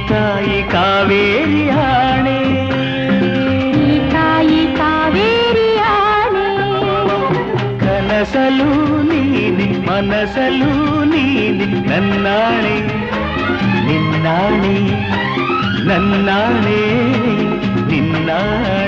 ತಾಯಿ ಕಾವೇರಿ ಆಣೆ, ಈ ತಾಯಿ ಕಾವೇರಿ ಆಣೆ. ಕನಸಲು ನೀನೆ ಮನಸಲು ನೀನೆ ನನ್ನಾಣೆ, ನಿನ್ನಾಣೆ ನನ್ನಾಣೆ ನಿನ್ನಾಣೆ.